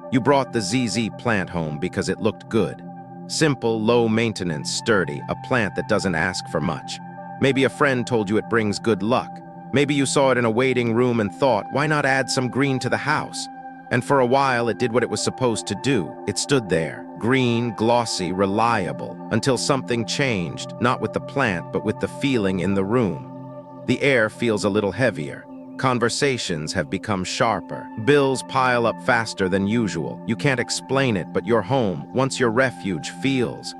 You brought the ZZ plant home because it looked good. Simple, low maintenance, sturdy, a plant that doesn't ask for much. Maybe a friend told you it brings good luck. Maybe you saw it in a waiting room and thought, why not add some green to the house? And for a while, it did what it was supposed to do. It stood there, green, glossy, reliable, until something changed, not with the plant, but with the feeling in the room. The air feels a little heavier. Conversations have become sharper. Bills pile up faster than usual. You can't explain it, but your home, once your refuge, feels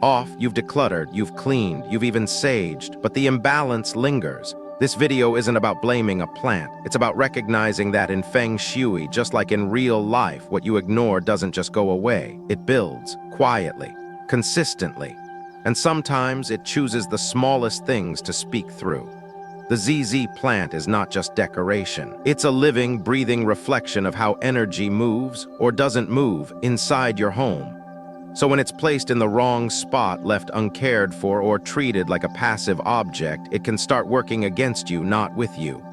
off. You've decluttered, you've cleaned, you've even saged, but the imbalance lingers. This video isn't about blaming a plant. It's about recognizing that in Feng Shui, just like in real life, what you ignore doesn't just go away. It builds, quietly, consistently, and sometimes it chooses the smallest things to speak through. The ZZ plant is not just decoration. It's a living, breathing reflection of how energy moves or doesn't move inside your home. So when it's placed in the wrong spot, left uncared for, or treated like a passive object, it can start working against you, not with you.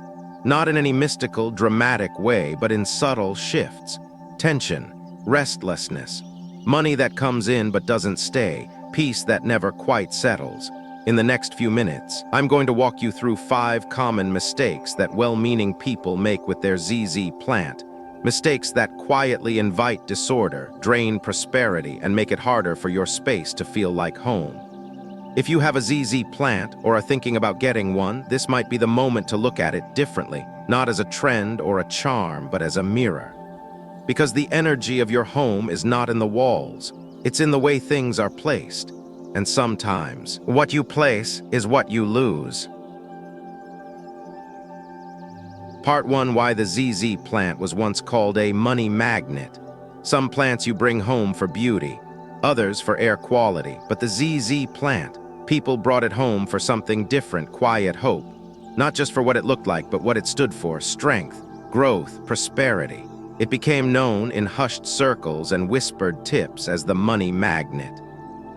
Not in any mystical, dramatic way, but in subtle shifts. Tension, restlessness, money that comes in but doesn't stay, peace that never quite settles. In the next few minutes, I'm going to walk you through 5 common mistakes that well-meaning people make with their ZZ plant. Mistakes that quietly invite disorder, drain prosperity, and make it harder for your space to feel like home. If you have a ZZ plant or are thinking about getting one, this might be the moment to look at it differently, not as a trend or a charm, but as a mirror. Because the energy of your home is not in the walls, it's in the way things are placed. And sometimes, what you place is what you lose. Part 1: Why the ZZ plant was once called a money magnet. Some plants you bring home for beauty, others for air quality, but the ZZ plant, people brought it home for something different: quiet hope. Not just for what it looked like, but what it stood for: strength, growth, prosperity. It became known in hushed circles and whispered tips as the money magnet.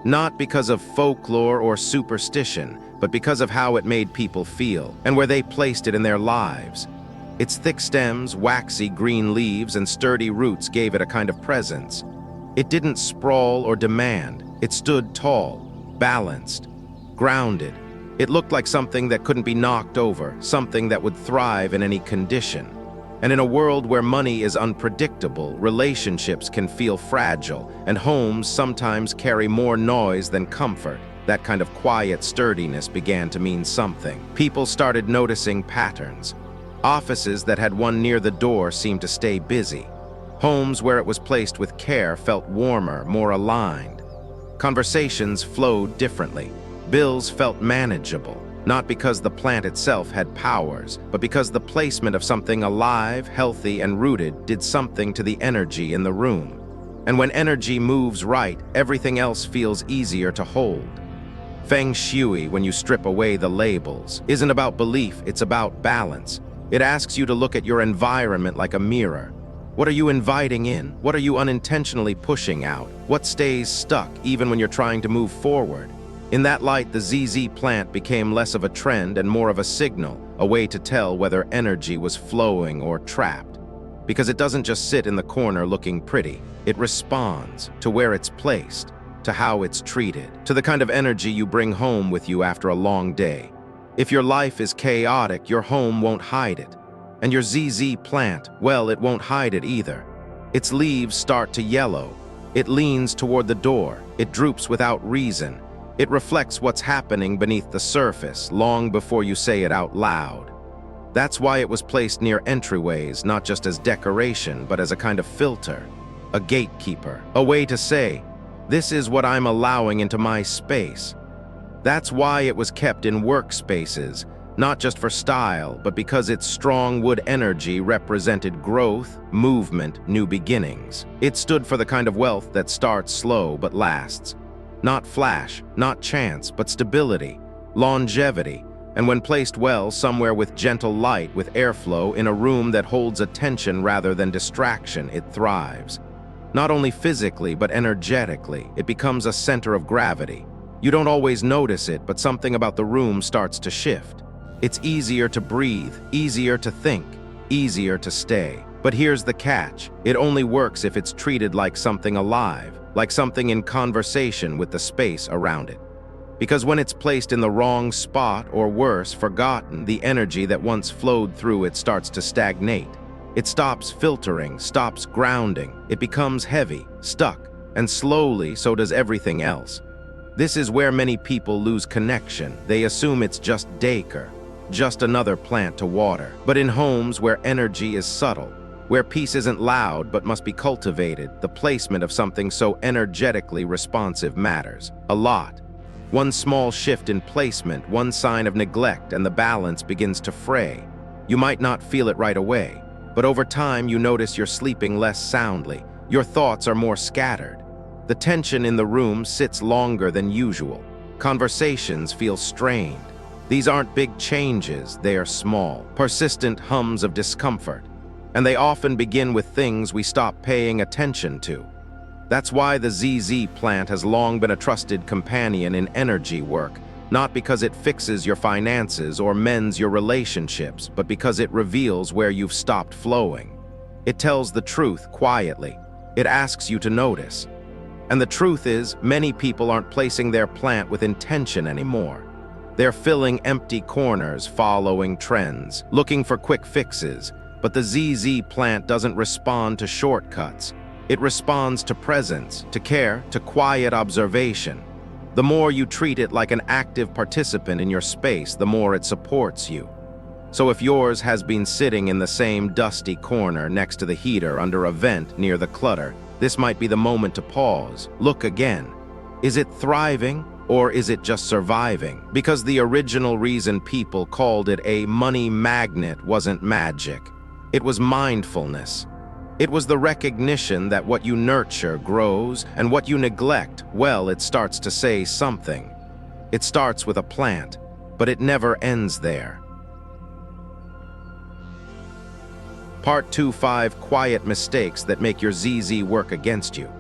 Not because of folklore or superstition, but because of how it made people feel and where they placed it in their lives. Its thick stems, waxy green leaves, and sturdy roots gave it a kind of presence. It didn't sprawl or demand. It stood tall, balanced, grounded. It looked like something that couldn't be knocked over, something that would thrive in any condition. And in a world where money is unpredictable, relationships can feel fragile, and homes sometimes carry more noise than comfort, that kind of quiet sturdiness began to mean something. People started noticing patterns. Offices that had one near the door seemed to stay busy. Homes where it was placed with care felt warmer, more aligned. Conversations flowed differently. Bills felt manageable. Not because the plant itself had powers, but because the placement of something alive, healthy, and rooted did something to the energy in the room. And when energy moves right, everything else feels easier to hold. Feng Shui, when you strip away the labels, isn't about belief, it's about balance. It asks you to look at your environment like a mirror. What are you inviting in? What are you unintentionally pushing out? What stays stuck even when you're trying to move forward? In that light, the ZZ plant became less of a trend and more of a signal, a way to tell whether energy was flowing or trapped. Because it doesn't just sit in the corner looking pretty. It responds to where it's placed, to how it's treated, to the kind of energy you bring home with you after a long day. If your life is chaotic, your home won't hide it. And your ZZ plant, well, it won't hide it either. Its leaves start to yellow. It leans toward the door. It droops without reason. It reflects what's happening beneath the surface, long before you say it out loud. That's why it was placed near entryways, not just as decoration, but as a kind of filter, a gatekeeper, a way to say, this is what I'm allowing into my space. That's why it was kept in workspaces, not just for style, but because its strong wood energy represented growth, movement, new beginnings. It stood for the kind of wealth that starts slow but lasts. Not flash, not chance, but stability, longevity, and when placed well, somewhere with gentle light, with airflow, in a room that holds attention rather than distraction, it thrives. Not only physically, but energetically, it becomes a center of gravity. You don't always notice it, but something about the room starts to shift. It's easier to breathe, easier to think, easier to stay. But here's the catch. It only works if it's treated like something alive, like something in conversation with the space around it. Because when it's placed in the wrong spot, or worse, forgotten, the energy that once flowed through it starts to stagnate. It stops filtering, stops grounding. It becomes heavy, stuck, and slowly so does everything else. This is where many people lose connection. They assume it's just decor, just another plant to water. But in homes where energy is subtle, where peace isn't loud but must be cultivated, the placement of something so energetically responsive matters a lot. One small shift in placement, one sign of neglect, and the balance begins to fray. You might not feel it right away, but over time you notice you're sleeping less soundly. Your thoughts are more scattered. The tension in the room sits longer than usual. Conversations feel strained. These aren't big changes, they are small, persistent hums of discomfort. And they often begin with things we stop paying attention to. That's why the ZZ plant has long been a trusted companion in energy work, not because it fixes your finances or mends your relationships, but because it reveals where you've stopped flowing. It tells the truth quietly. It asks you to notice. And the truth is, many people aren't placing their plant with intention anymore. They're filling empty corners, following trends, looking for quick fixes. But the ZZ plant doesn't respond to shortcuts. It responds to presence, to care, to quiet observation. The more you treat it like an active participant in your space, the more it supports you. So if yours has been sitting in the same dusty corner next to the heater under a vent near the clutter, this might be the moment to pause, look again. Is it thriving, or is it just surviving? Because the original reason people called it a money magnet wasn't magic. It was mindfulness. It was the recognition that what you nurture grows, and what you neglect, well, it starts to say something. It starts with a plant, but it never ends there. Part 2-5 Quiet mistakes that make your ZZ work against you.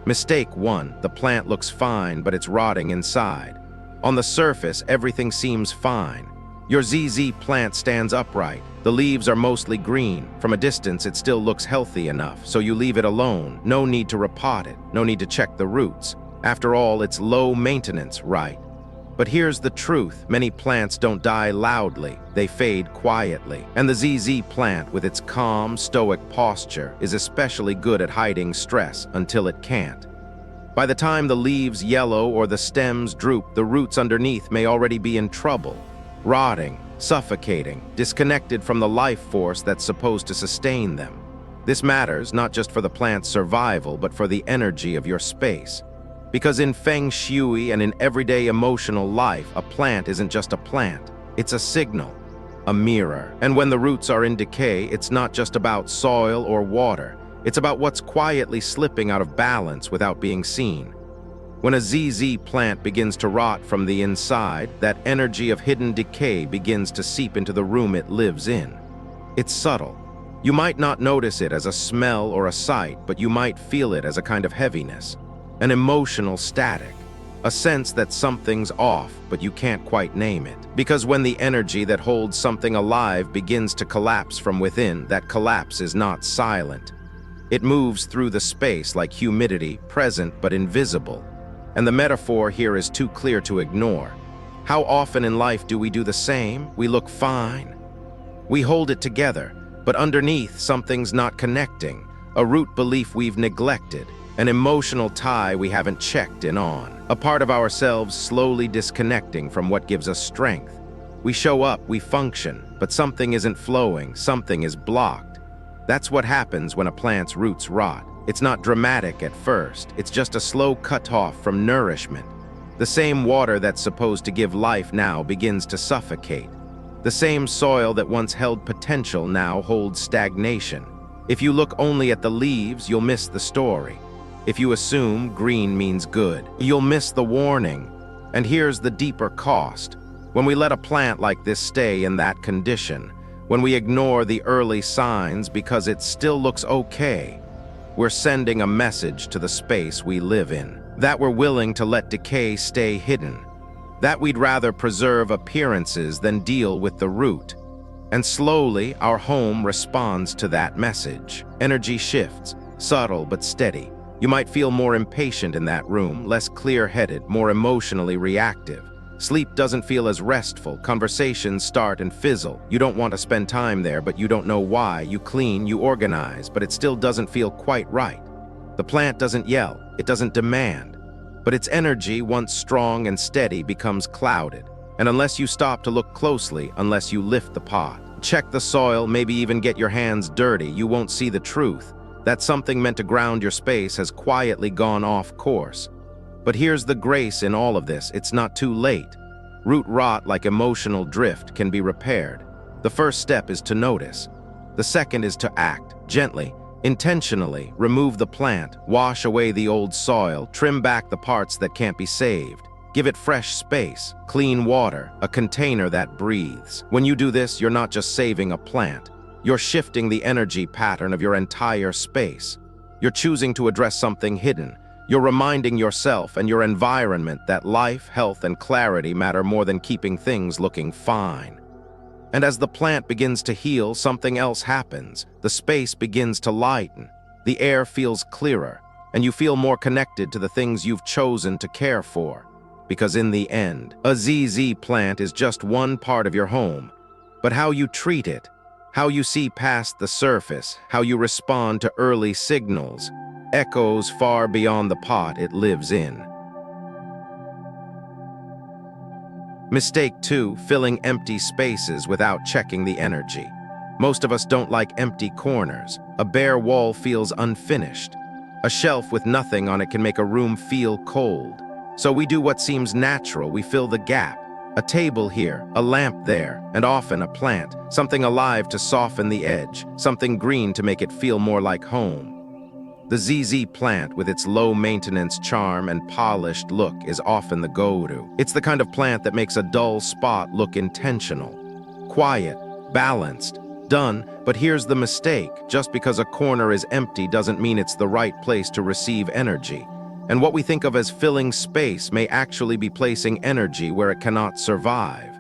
Mistake 1, the plant looks fine, but it's rotting inside. On the surface, everything seems fine. Your ZZ plant stands upright. The leaves are mostly green. From a distance, it still looks healthy enough, so you leave it alone. No need to repot it, no need to check the roots. After all, it's low maintenance, right? But here's the truth. Many plants don't die loudly. They fade quietly. And the ZZ plant, with its calm, stoic posture, is especially good at hiding stress until it can't. By the time the leaves yellow or the stems droop, the roots underneath may already be in trouble. Rotting, suffocating, disconnected from the life force that's supposed to sustain them. This matters not just for the plant's survival, but for the energy of your space. Because in Feng Shui and in everyday emotional life, a plant isn't just a plant. It's a signal, a mirror. And when the roots are in decay, it's not just about soil or water. It's about what's quietly slipping out of balance without being seen. When a ZZ plant begins to rot from the inside, that energy of hidden decay begins to seep into the room it lives in. It's subtle. You might not notice it as a smell or a sight, but you might feel it as a kind of heaviness, an emotional static, a sense that something's off, but you can't quite name it. Because when the energy that holds something alive begins to collapse from within, that collapse is not silent. It moves through the space like humidity, present but invisible. And the metaphor here is too clear to ignore. How often in life do we do the same? We look fine. We hold it together, but underneath something's not connecting, a root belief we've neglected, an emotional tie we haven't checked in on, a part of ourselves slowly disconnecting from what gives us strength. We show up, we function, but something isn't flowing, something is blocked. That's what happens when a plant's roots rot. It's not dramatic at first, it's just a slow cutoff from nourishment. The same water that's supposed to give life now begins to suffocate. The same soil that once held potential now holds stagnation. If you look only at the leaves, you'll miss the story. If you assume green means good, you'll miss the warning. And here's the deeper cost. When we let a plant like this stay in that condition, when we ignore the early signs because it still looks okay, we're sending a message to the space we live in, that we're willing to let decay stay hidden, that we'd rather preserve appearances than deal with the root. And slowly, our home responds to that message. Energy shifts, subtle but steady. You might feel more impatient in that room, less clear-headed, more emotionally reactive. Sleep doesn't feel as restful. Conversations start and fizzle. You don't want to spend time there, but you don't know why. You clean, you organize, but it still doesn't feel quite right. The plant doesn't yell, it doesn't demand. But its energy, once strong and steady, becomes clouded. And unless you stop to look closely, unless you lift the pot, check the soil, maybe even get your hands dirty, you won't see the truth. That something meant to ground your space has quietly gone off course. But here's the grace in all of this: it's not too late. Root rot, like emotional drift, can be repaired. The first step is to notice. The second is to act, gently, intentionally. Remove the plant, wash away the old soil, trim back the parts that can't be saved. Give it fresh space, clean water, a container that breathes. When you do this, you're not just saving a plant. You're shifting the energy pattern of your entire space. You're choosing to address something hidden. You're reminding yourself and your environment that life, health, and clarity matter more than keeping things looking fine. And as the plant begins to heal, something else happens. The space begins to lighten. The air feels clearer, and you feel more connected to the things you've chosen to care for. Because in the end, a ZZ plant is just one part of your home. But how you treat it, how you see past the surface, how you respond to early signals, echoes far beyond the pot it lives in. Mistake 2, filling empty spaces without checking the energy. Most of us don't like empty corners. A bare wall feels unfinished. A shelf with nothing on it can make a room feel cold. So we do what seems natural, we fill the gap. A table here, a lamp there, and often a plant, something alive to soften the edge, something green to make it feel more like home. The ZZ plant, with its low-maintenance charm and polished look, is often the go-to. It's the kind of plant that makes a dull spot look intentional. Quiet, balanced, done, but here's the mistake. Just because a corner is empty doesn't mean it's the right place to receive energy. And what we think of as filling space may actually be placing energy where it cannot survive.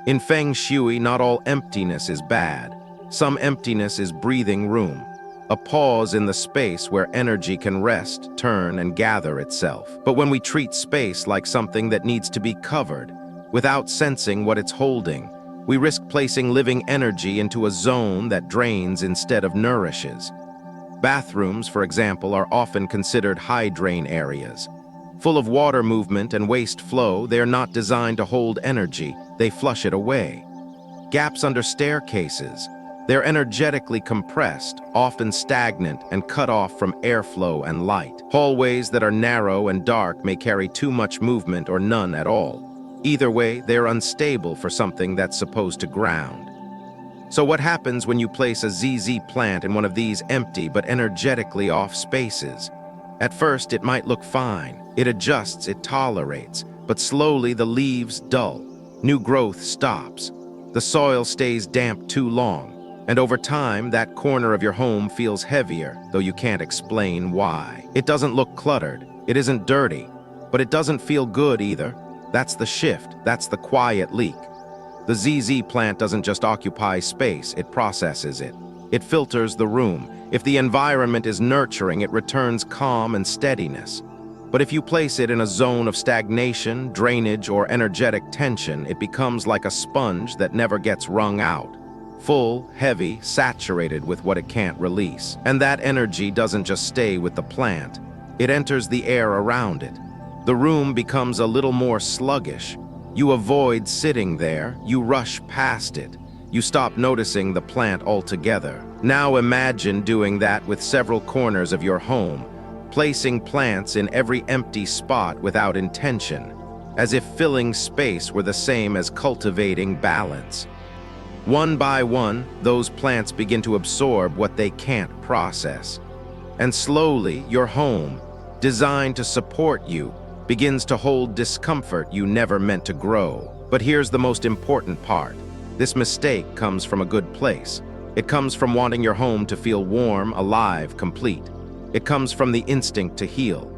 In Feng Shui, not all emptiness is bad. Some emptiness is breathing room, a pause in the space where energy can rest, turn, and gather itself. But when we treat space like something that needs to be covered, without sensing what it's holding, we risk placing living energy into a zone that drains instead of nourishes. Bathrooms, for example, are often considered high drain areas. Full of water movement and waste flow, they are not designed to hold energy, they flush it away. Gaps under staircases, they're energetically compressed, often stagnant and cut off from airflow and light. Hallways that are narrow and dark may carry too much movement or none at all. Either way, they're unstable for something that's supposed to ground. So what happens when you place a ZZ plant in one of these empty but energetically off spaces? At first, it might look fine. It adjusts, it tolerates, but slowly the leaves dull. New growth stops. The soil stays damp too long. And over time, that corner of your home feels heavier, though you can't explain why. It doesn't look cluttered. It isn't dirty. But it doesn't feel good either. That's the shift. That's the quiet leak. The ZZ plant doesn't just occupy space, it processes it. It filters the room. If the environment is nurturing, it returns calm and steadiness. But if you place it in a zone of stagnation, drainage, or energetic tension, it becomes like a sponge that never gets wrung out. Full, heavy, saturated with what it can't release. And that energy doesn't just stay with the plant. It enters the air around it. The room becomes a little more sluggish. You avoid sitting there, you rush past it. You stop noticing the plant altogether. Now imagine doing that with several corners of your home, placing plants in every empty spot without intention, as if filling space were the same as cultivating balance. One by one, those plants begin to absorb what they can't process. And slowly, your home, designed to support you, begins to hold discomfort you never meant to grow. But here's the most important part. This mistake comes from a good place. It comes from wanting your home to feel warm, alive, complete. It comes from the instinct to heal.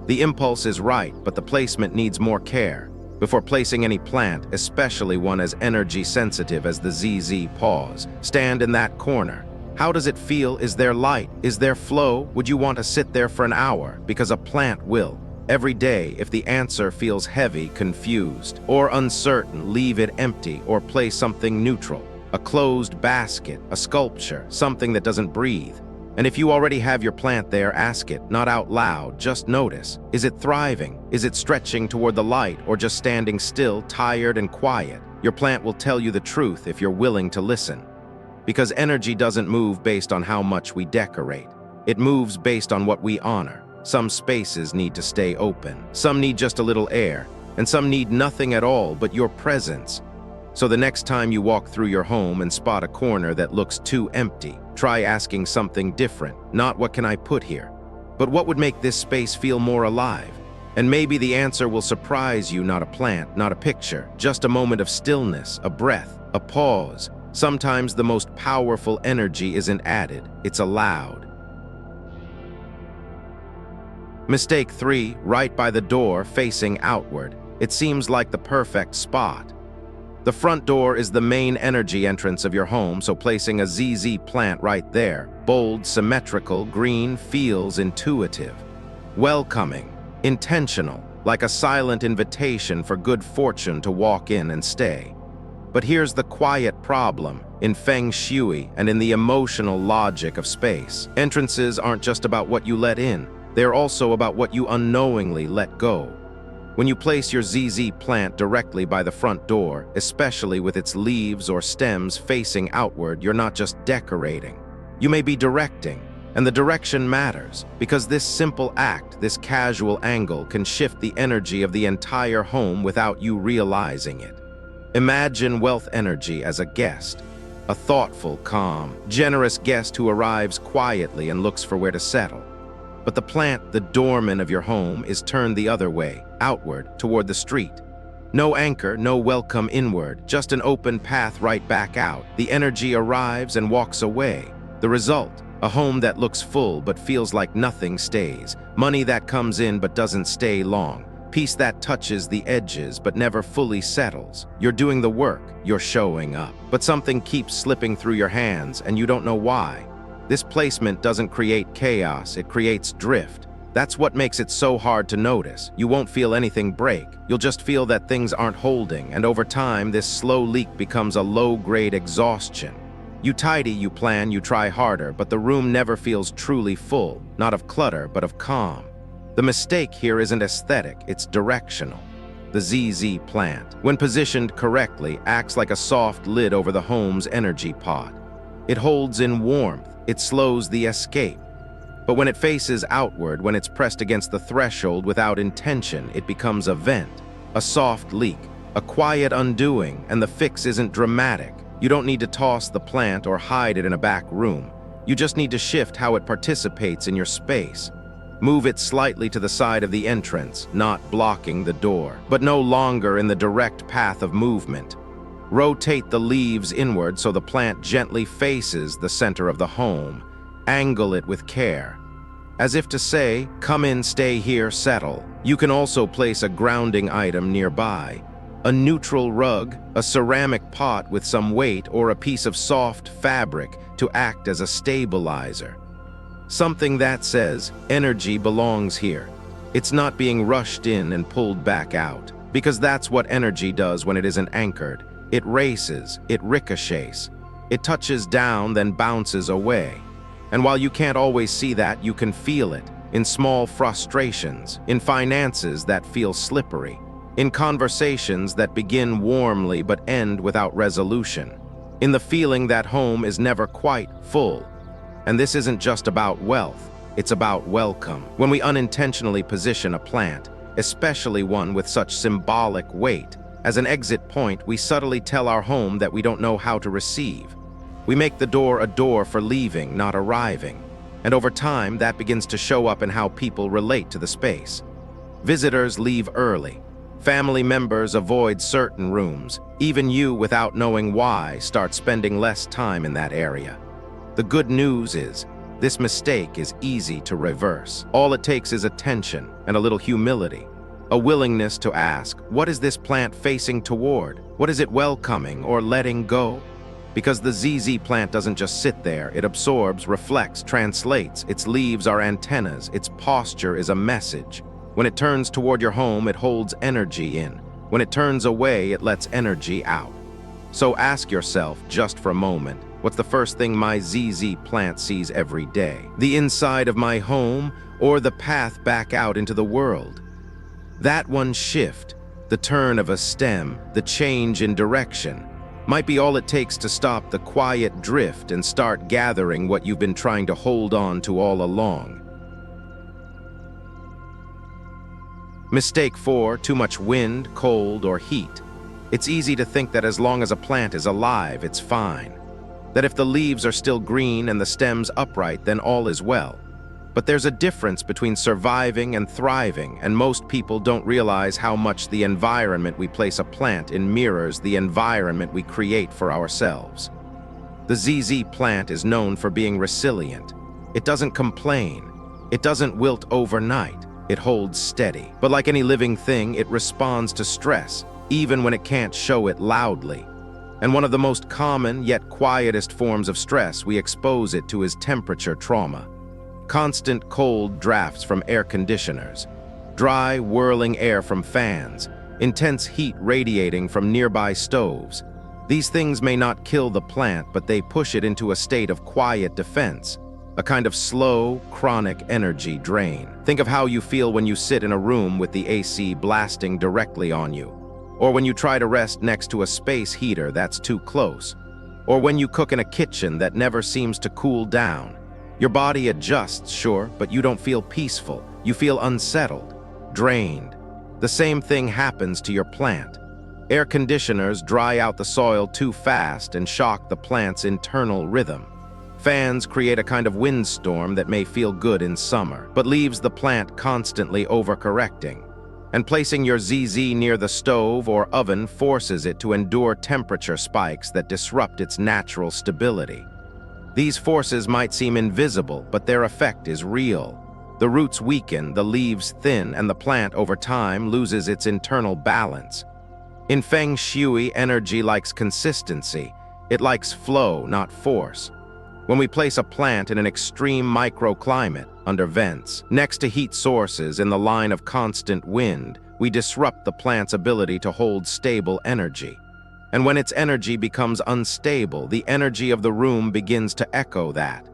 The impulse is right, but the placement needs more care. Before placing any plant, especially one as energy sensitive as the ZZ, pause. Stand in that corner. How does it feel? Is there light? Is there flow? Would you want to sit there for an hour? Because a plant will. Every day, if the answer feels heavy, confused, or uncertain, leave it empty or place something neutral. A closed basket, a sculpture, something that doesn't breathe. And if you already have your plant there, ask it, not out loud, just notice. Is it thriving? Is it stretching toward the light or just standing still, tired and quiet? Your plant will tell you the truth if you're willing to listen. Because energy doesn't move based on how much we decorate. It moves based on what we honor. Some spaces need to stay open. Some need just a little air. And some need nothing at all but your presence. So the next time you walk through your home and spot a corner that looks too empty, try asking something different. Not what can I put here, but what would make this space feel more alive? And maybe the answer will surprise you, not a plant, not a picture, just a moment of stillness, a breath, a pause. Sometimes the most powerful energy isn't added, it's allowed. Mistake 3, right by the door, facing outward. It seems like the perfect spot. The front door is the main energy entrance of your home, so placing a ZZ plant right there, bold, symmetrical, green, feels intuitive. Welcoming, intentional, like a silent invitation for good fortune to walk in and stay. But here's the quiet problem in Feng Shui and in the emotional logic of space. Entrances aren't just about what you let in, they're also about what you unknowingly let go. When you place your ZZ plant directly by the front door, especially with its leaves or stems facing outward, you're not just decorating. You may be directing, and the direction matters, because this simple act, this casual angle, can shift the energy of the entire home without you realizing it. Imagine wealth energy as a guest, a thoughtful, calm, generous guest who arrives quietly and looks for where to settle. But the plant, the doorman of your home, is turned the other way, outward, toward the street. No anchor, no welcome inward, just an open path right back out. The energy arrives and walks away. The result, a home that looks full but feels like nothing stays. Money that comes in but doesn't stay long. Peace that touches the edges but never fully settles. You're doing the work, you're showing up. But something keeps slipping through your hands and you don't know why. This placement doesn't create chaos, it creates drift. That's what makes it so hard to notice. You won't feel anything break. You'll just feel that things aren't holding, and over time, this slow leak becomes a low-grade exhaustion. You tidy, you plan, you try harder, but the room never feels truly full, not of clutter, but of calm. The mistake here isn't aesthetic, it's directional. The ZZ plant, when positioned correctly, acts like a soft lid over the home's energy pot. It holds in warmth. It slows the escape. But when it faces outward, when it's pressed against the threshold without intention, it becomes a vent, a soft leak, a quiet undoing, and the fix isn't dramatic. You don't need to toss the plant or hide it in a back room. You just need to shift how it participates in your space. Move it slightly to the side of the entrance, not blocking the door, but no longer in the direct path of movement. Rotate the leaves inward so the plant gently faces the center of the home. Angle it with care. As if to say, come in, stay here, settle. You can also place a grounding item nearby. A neutral rug, a ceramic pot with some weight, or a piece of soft fabric to act as a stabilizer. Something that says, energy belongs here. It's not being rushed in and pulled back out. Because that's what energy does when it isn't anchored. It races, it ricochets, it touches down, then bounces away. And while you can't always see that, you can feel it in small frustrations, in finances that feel slippery, in conversations that begin warmly but end without resolution, in the feeling that home is never quite full. And this isn't just about wealth, it's about welcome. When we unintentionally position a plant, especially one with such symbolic weight, as an exit point, we subtly tell our home that we don't know how to receive. We make the door a door for leaving, not arriving. And over time, that begins to show up in how people relate to the space. Visitors leave early. Family members avoid certain rooms. Even you, without knowing why, start spending less time in that area. The good news is, this mistake is easy to reverse. All it takes is attention and a little humility. A willingness to ask, what is this plant facing toward? What is it welcoming or letting go? Because the ZZ plant doesn't just sit there, it absorbs, reflects, translates. Its leaves are antennas, its posture is a message. When it turns toward your home, it holds energy in. When it turns away, it lets energy out. So ask yourself, just for a moment, what's the first thing my ZZ plant sees every day? The inside of my home or the path back out into the world? That one shift, the turn of a stem, the change in direction, might be all it takes to stop the quiet drift and start gathering what you've been trying to hold on to all along. Mistake 4, too much wind, cold, or heat. It's easy to think that as long as a plant is alive, it's fine. That if the leaves are still green and the stems upright, then all is well. But there's a difference between surviving and thriving, and most people don't realize how much the environment we place a plant in mirrors the environment we create for ourselves. The ZZ plant is known for being resilient. It doesn't complain. It doesn't wilt overnight. It holds steady. But like any living thing, it responds to stress, even when it can't show it loudly. And one of the most common yet quietest forms of stress we expose it to is temperature trauma. Constant cold drafts from air conditioners, dry, whirling air from fans, intense heat radiating from nearby stoves. These things may not kill the plant, but they push it into a state of quiet defense, a kind of slow, chronic energy drain. Think of how you feel when you sit in a room with the AC blasting directly on you, or when you try to rest next to a space heater that's too close, or when you cook in a kitchen that never seems to cool down. Your body adjusts, sure, but you don't feel peaceful. You feel unsettled, drained. The same thing happens to your plant. Air conditioners dry out the soil too fast and shock the plant's internal rhythm. Fans create a kind of windstorm that may feel good in summer, but leaves the plant constantly overcorrecting. And placing your ZZ near the stove or oven forces it to endure temperature spikes that disrupt its natural stability. These forces might seem invisible, but their effect is real. The roots weaken, the leaves thin, and the plant over time loses its internal balance. In Feng Shui, energy likes consistency. It likes flow, not force. When we place a plant in an extreme microclimate, under vents, next to heat sources in the line of constant wind, we disrupt the plant's ability to hold stable energy. And when its energy becomes unstable, the energy of the room begins to echo that.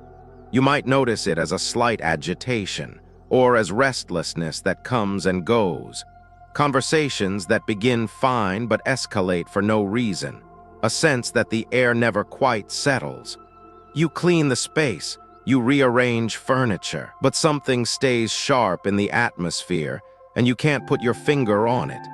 You might notice it as a slight agitation, or as restlessness that comes and goes. Conversations that begin fine but escalate for no reason. A sense that the air never quite settles. You clean the space, you rearrange furniture, but something stays sharp in the atmosphere, and you can't put your finger on it.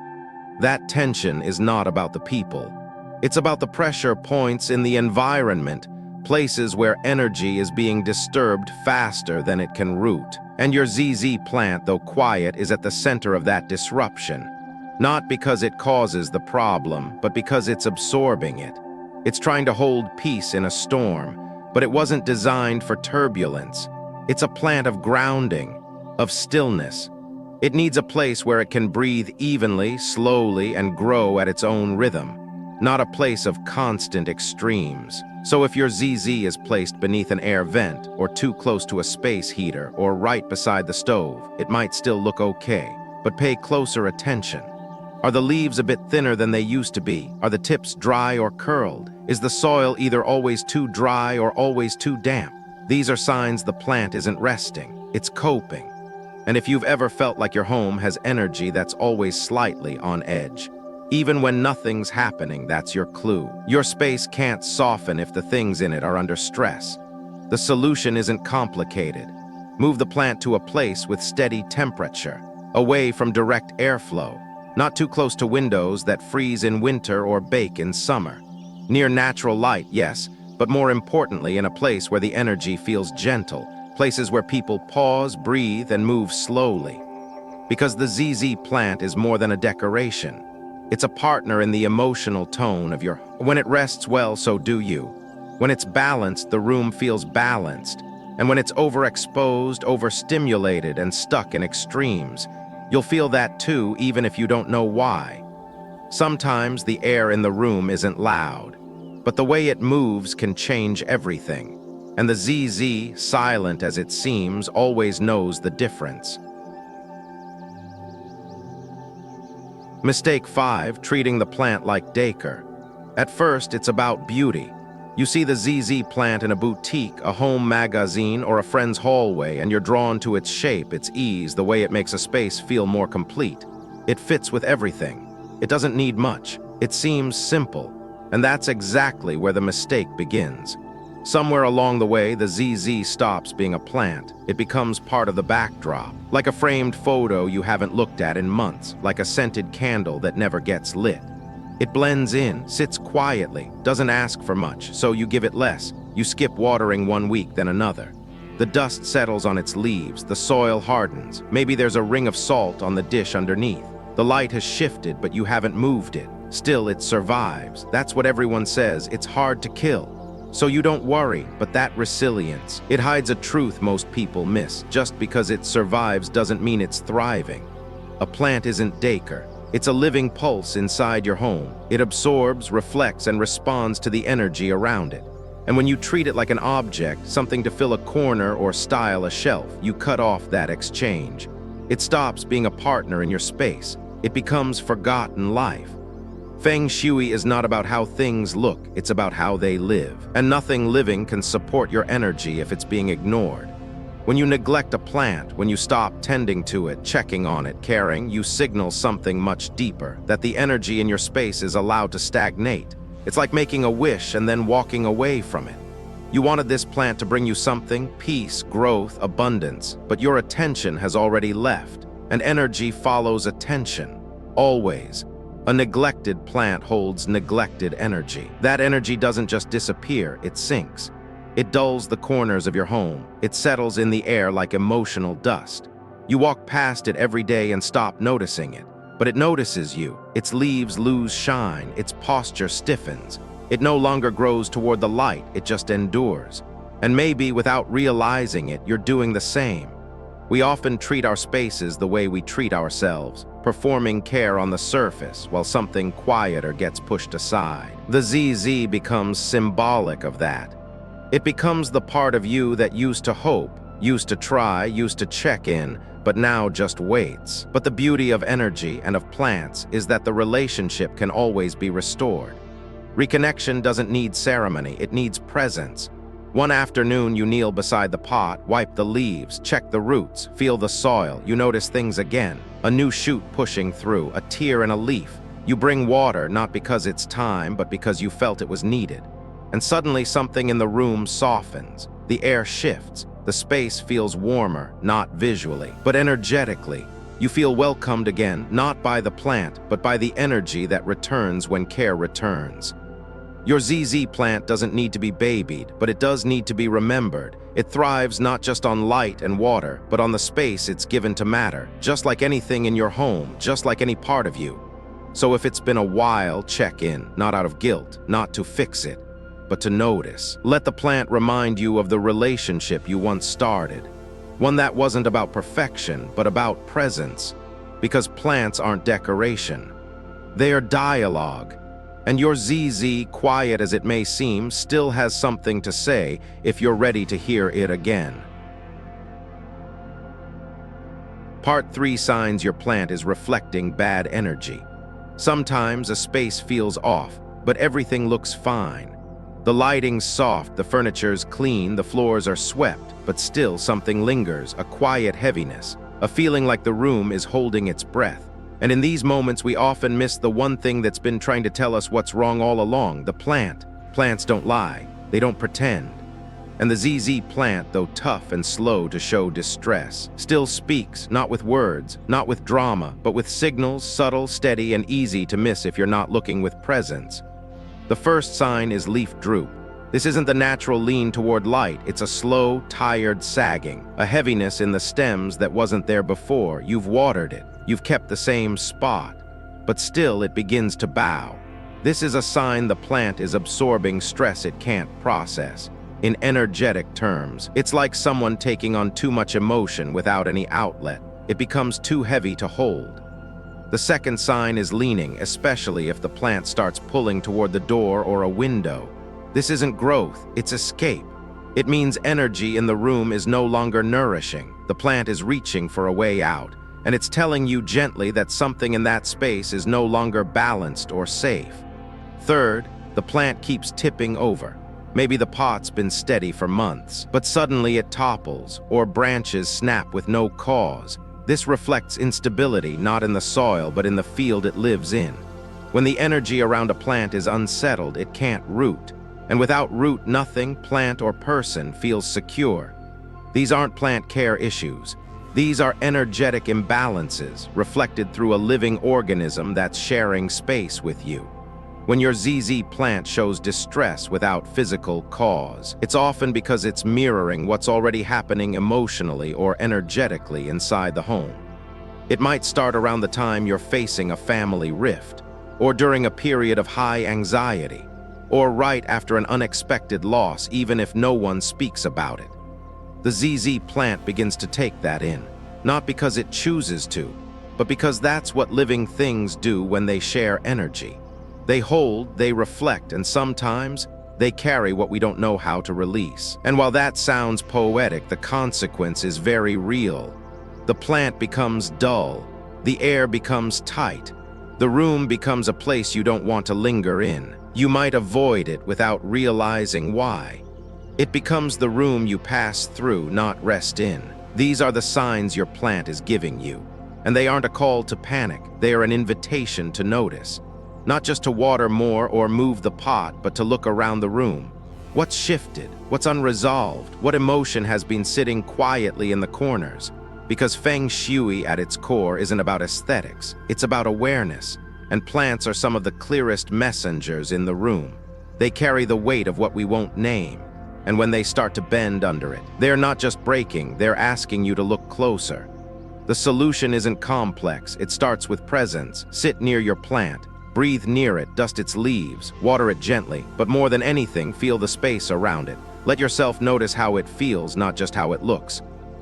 That tension is not about the people. It's about the pressure points in the environment, places where energy is being disturbed faster than it can root. And your ZZ plant, though quiet, is at the center of that disruption. Not because it causes the problem, but because it's absorbing it. It's trying to hold peace in a storm, but it wasn't designed for turbulence. It's a plant of grounding, of stillness. It needs a place where it can breathe evenly, slowly, and grow at its own rhythm. Not a place of constant extremes. So if your ZZ is placed beneath an air vent, or too close to a space heater, or right beside the stove, it might still look okay, but pay closer attention. Are the leaves a bit thinner than they used to be? Are the tips dry or curled? Is the soil either always too dry or always too damp? These are signs the plant isn't resting, it's coping. And if you've ever felt like your home has energy that's always slightly on edge, even when nothing's happening, that's your clue. Your space can't soften if the things in it are under stress. The solution isn't complicated. Move the plant to a place with steady temperature, away from direct airflow, not too close to windows that freeze in winter or bake in summer. Near natural light, yes, but more importantly, in a place where the energy feels gentle, places where people pause, breathe, and move slowly. Because the ZZ plant is more than a decoration. It's a partner in the emotional tone of your home. When it rests well, so do you. When it's balanced, the room feels balanced. And when it's overexposed, overstimulated, and stuck in extremes, You'll feel that too, even if you don't know why. Sometimes the air in the room isn't loud, but the way it moves can change everything. And the ZZ, silent as it seems, always knows the difference. Mistake 5, treating the plant like decor. At first, it's about beauty. You see the ZZ plant in a boutique, a home magazine, or a friend's hallway, and you're drawn to its shape, its ease, the way it makes a space feel more complete. It fits with everything. It doesn't need much. It seems simple. And that's exactly where the mistake begins. Somewhere along the way, the ZZ stops being a plant. It becomes part of the backdrop, like a framed photo you haven't looked at in months, like a scented candle that never gets lit. It blends in, sits quietly, doesn't ask for much, so you give it less. You skip watering one week, then another. The dust settles on its leaves, the soil hardens. Maybe there's a ring of salt on the dish underneath. The light has shifted, but you haven't moved it. Still, it survives. That's what everyone says. It's hard to kill. So you don't worry, but that resilience, it hides a truth most people miss. Just because it survives doesn't mean it's thriving. A plant isn't decor. It's a living pulse inside your home. It absorbs, reflects, and responds to the energy around it. And when you treat it like an object, something to fill a corner or style a shelf, you cut off that exchange. It stops being a partner in your space. It becomes forgotten life. Feng Shui is not about how things look, it's about how they live. And nothing living can support your energy if it's being ignored. When you neglect a plant, when you stop tending to it, checking on it, caring, you signal something much deeper, that the energy in your space is allowed to stagnate. It's like making a wish and then walking away from it. You wanted this plant to bring you something, peace, growth, abundance, but your attention has already left. And energy follows attention, always. A neglected plant holds neglected energy. That energy doesn't just disappear, it sinks. It dulls the corners of your home. It settles in the air like emotional dust. You walk past it every day and stop noticing it. But it notices you. Its leaves lose shine. Its posture stiffens. It no longer grows toward the light. It just endures. And maybe without realizing it, you're doing the same. We often treat our spaces the way we treat ourselves, performing care on the surface while something quieter gets pushed aside. The ZZ becomes symbolic of that. It becomes the part of you that used to hope, used to try, used to check in, but now just waits. But the beauty of energy and of plants is that the relationship can always be restored. Reconnection doesn't need ceremony, it needs presence. One afternoon you kneel beside the pot, wipe the leaves, check the roots, feel the soil, you notice things again. A new shoot pushing through, a tear in a leaf. You bring water, not because it's time, but because you felt it was needed. And suddenly something in the room softens. The air shifts. The space feels warmer, not visually, but energetically. You feel welcomed again, not by the plant, but by the energy that returns when care returns. Your ZZ plant doesn't need to be babied, but it does need to be remembered. It thrives not just on light and water, but on the space it's given to matter, just like anything in your home, just like any part of you. So if it's been a while, check in, not out of guilt, not to fix it, but to notice. Let the plant remind you of the relationship you once started. One that wasn't about perfection, but about presence. Because plants aren't decoration. They are dialogue. And your ZZ, quiet as it may seem, still has something to say if you're ready to hear it again. Part 3 signs your plant is reflecting bad energy. Sometimes a space feels off, but everything looks fine. The lighting's soft, the furniture's clean, the floors are swept, but still something lingers, a quiet heaviness, a feeling like the room is holding its breath. And in these moments, we often miss the one thing that's been trying to tell us what's wrong all along, the plant. Plants don't lie. They don't pretend. And the ZZ plant, though tough and slow to show distress, still speaks, not with words, not with drama, but with signals, subtle, steady, and easy to miss if you're not looking with presence. The first sign is leaf droop. This isn't the natural lean toward light. It's a slow, tired sagging, a heaviness in the stems that wasn't there before. You've watered it. You've kept the same spot, but still it begins to bow. This is a sign the plant is absorbing stress it can't process. In energetic terms, it's like someone taking on too much emotion without any outlet. it becomes too heavy to hold. The second sign is leaning, especially if the plant starts pulling toward the door or a window. This isn't growth, it's escape. It means energy in the room is no longer nourishing. The plant is reaching for a way out, and it's telling you gently that something in that space is no longer balanced or safe. Third, the plant keeps tipping over. Maybe the pot's been steady for months, but suddenly it topples, or branches snap with no cause. This reflects instability, not in the soil, but in the field it lives in. When the energy around a plant is unsettled, it can't root. And without root, nothing, plant or person, feels secure. These aren't plant care issues. These are energetic imbalances reflected through a living organism that's sharing space with you. When your ZZ plant shows distress without physical cause, it's often because it's mirroring what's already happening emotionally or energetically inside the home. It might start around the time you're facing a family rift, or during a period of high anxiety, or right after an unexpected loss, even if no one speaks about it. The ZZ plant begins to take that in, not because it chooses to, but because that's what living things do when they share energy. They hold, they reflect, and sometimes they carry what we don't know how to release. And while that sounds poetic, the consequence is very real. The plant becomes dull, the air becomes tight, the room becomes a place you don't want to linger in. You might avoid it without realizing why. It becomes the room you pass through, not rest in. These are the signs your plant is giving you. And they aren't a call to panic, they are an invitation to notice. Not just to water more or move the pot, but to look around the room. What's shifted? What's unresolved? What emotion has been sitting quietly in the corners? Because Feng Shui at its core isn't about aesthetics, it's about awareness. And plants are some of the clearest messengers in the room. They carry the weight of what we won't name. And when they start to bend under it, they're not just breaking, they're asking you to look closer. The solution isn't complex, it starts with presence. Sit near your plant. Breathe near it, dust its leaves, water it gently, but more than anything, feel the space around it. Let yourself notice how it feels, not just how it looks.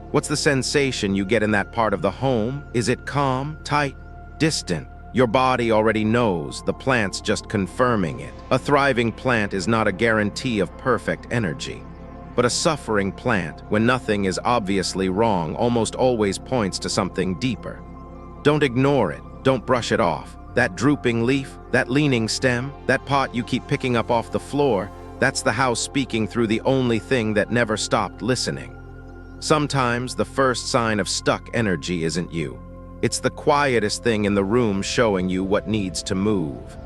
What's the sensation you get in that part of the home? Is it calm, tight, distant? Your body already knows, the plant's just confirming it. A thriving plant is not a guarantee of perfect energy, but a suffering plant, when nothing is obviously wrong, almost always points to something deeper. Don't ignore it, don't brush it off. That drooping leaf, that leaning stem, that pot you keep picking up off the floor, that's the house speaking through the only thing that never stopped listening. Sometimes the first sign of stuck energy isn't you. It's the quietest thing in the room showing you what needs to move.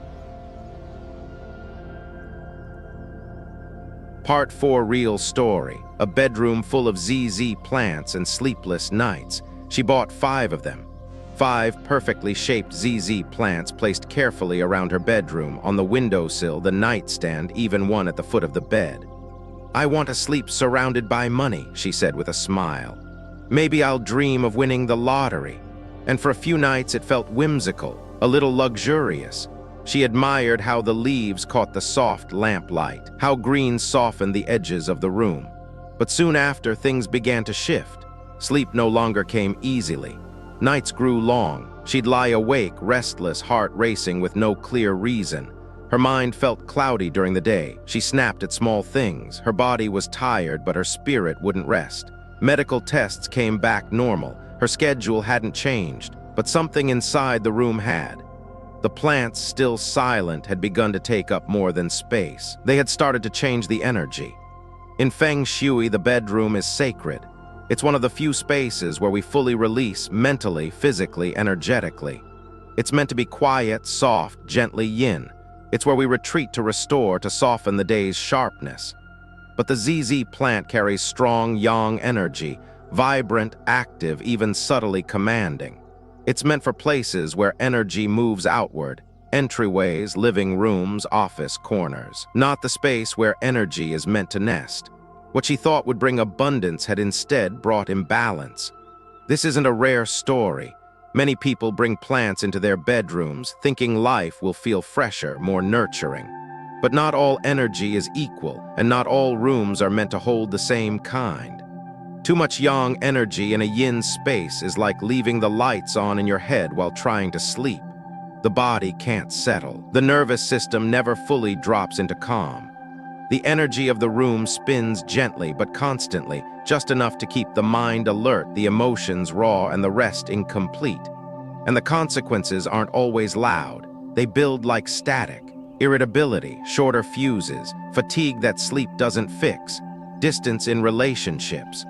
Part 4 Real Story. A bedroom full of ZZ plants and sleepless nights. She bought 5 of them. 5 perfectly shaped ZZ plants placed carefully around her bedroom, on the windowsill, the nightstand, even one at the foot of the bed. "I want to sleep surrounded by money," she said with a smile. "Maybe I'll dream of winning the lottery." And for a few nights it felt whimsical, a little luxurious. She admired how the leaves caught the soft lamplight, how green softened the edges of the room. But soon after, things began to shift. Sleep no longer came easily. Nights grew long. She'd lie awake, restless, heart racing with no clear reason. Her mind felt cloudy during the day. She snapped at small things. Her body was tired, but her spirit wouldn't rest. Medical tests came back normal. Her schedule hadn't changed, but something inside the room had. The plants, still silent, had begun to take up more than space. They had started to change the energy. In Feng Shui, the bedroom is sacred. It's one of the few spaces where we fully release mentally, physically, energetically. It's meant to be quiet, soft, gently yin. It's where we retreat to restore, to soften the day's sharpness. But the ZZ plant carries strong yang energy, vibrant, active, even subtly commanding. It's meant for places where energy moves outward, entryways, living rooms, office corners, not the space where energy is meant to nest. What she thought would bring abundance had instead brought imbalance. This isn't a rare story. Many people bring plants into their bedrooms, thinking life will feel fresher, more nurturing. But not all energy is equal, and not all rooms are meant to hold the same kind. Too much yang energy in a yin space is like leaving the lights on in your head while trying to sleep. The body can't settle. The nervous system never fully drops into calm. The energy of the room spins gently but constantly, just enough to keep the mind alert, the emotions raw, and the rest incomplete. And the consequences aren't always loud. They build like static. Irritability, shorter fuses, fatigue that sleep doesn't fix, distance in relationships,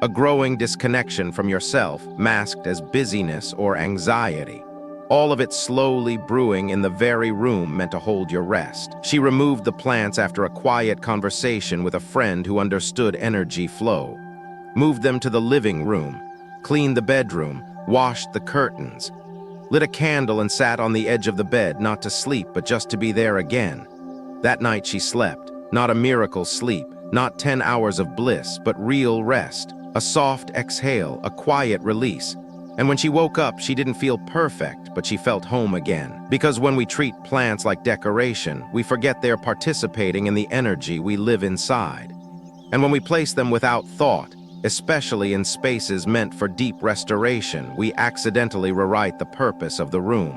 a growing disconnection from yourself masked as busyness or anxiety. All of it slowly brewing in the very room meant to hold your rest. She removed the plants after a quiet conversation with a friend who understood energy flow. Moved them to the living room, cleaned the bedroom, washed the curtains, lit a candle and sat on the edge of the bed, not to sleep, but just to be there again. That night she slept, not a miracle sleep, not 10 hours of bliss, but real rest, a soft exhale, a quiet release. And when she woke up, she didn't feel perfect, but she felt home again. Because when we treat plants like decoration, we forget they're participating in the energy we live inside. And when we place them without thought, especially in spaces meant for deep restoration, we accidentally rewrite the purpose of the room.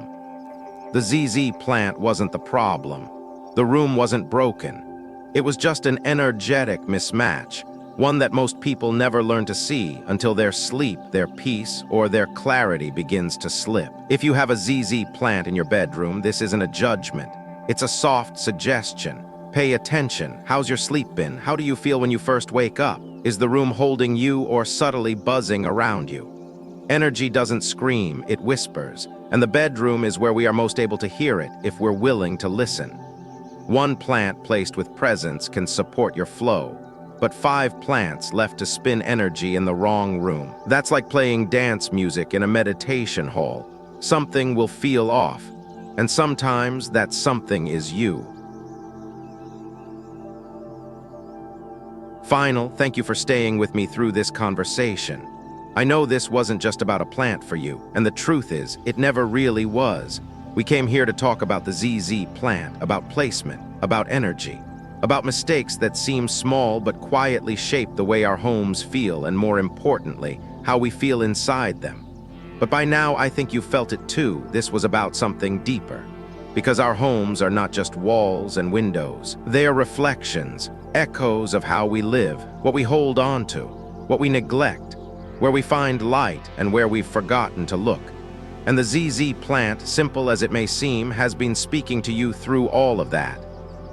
The ZZ plant wasn't the problem. The room wasn't broken. It was just an energetic mismatch, one that most people never learn to see until their sleep, their peace, or their clarity begins to slip. If you have a ZZ plant in your bedroom, this isn't a judgment. It's a soft suggestion. Pay attention. How's your sleep been? How do you feel when you first wake up? Is the room holding you or subtly buzzing around you? Energy doesn't scream, it whispers, and the bedroom is where we are most able to hear it if we're willing to listen. One plant placed with presence can support your flow, but 5 plants left to spin energy in the wrong room. That's like playing dance music in a meditation hall. Something will feel off, and sometimes that something is you. Final, thank you for staying with me through this conversation. I know this wasn't just about a plant for you, and the truth is, it never really was. We came here to talk about the ZZ plant, about placement, about energy, about mistakes that seem small but quietly shape the way our homes feel, and more importantly, how we feel inside them. But by now, I think you felt it too. This was about something deeper. Because our homes are not just walls and windows. They are reflections, echoes of how we live, what we hold on to, what we neglect, where we find light and where we've forgotten to look. And the ZZ plant, simple as it may seem, has been speaking to you through all of that.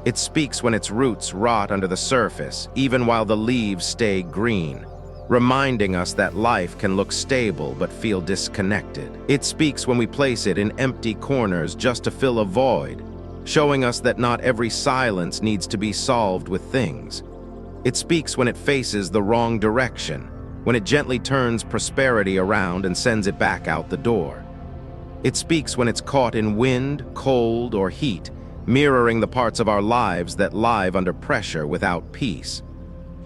It speaks when its roots rot under the surface, even while the leaves stay green, reminding us that life can look stable but feel disconnected. It speaks when we place it in empty corners just to fill a void, showing us that not every silence needs to be solved with things. It speaks when it faces the wrong direction, when it gently turns prosperity around and sends it back out the door. It speaks when it's caught in wind, cold, or heat, mirroring the parts of our lives that live under pressure without peace.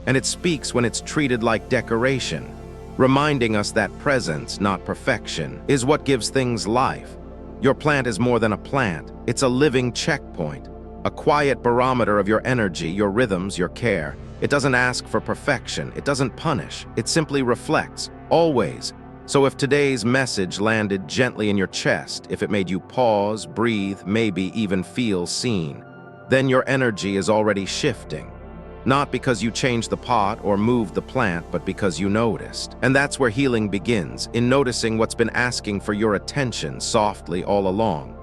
And it speaks when it's treated like decoration, reminding us that presence, not perfection, is what gives things life. Your plant is more than a plant. It's a living checkpoint, a quiet barometer of your energy, your rhythms, your care. It doesn't ask for perfection. It doesn't punish. It simply reflects, always. So if today's message landed gently in your chest, if it made you pause, breathe, maybe even feel seen, then your energy is already shifting. Not because you changed the pot or moved the plant, but because you noticed. And that's where healing begins, in noticing what's been asking for your attention softly all along.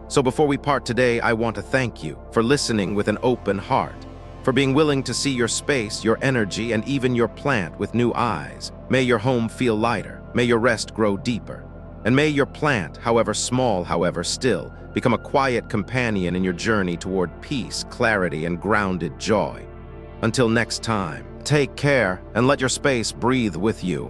So before we part today, I want to thank you for listening with an open heart, for being willing to see your space, your energy, and even your plant with new eyes. May your home feel lighter, may your rest grow deeper, and may your plant, however small, however still, become a quiet companion in your journey toward peace, clarity, and grounded joy. Until next time, take care and let your space breathe with you.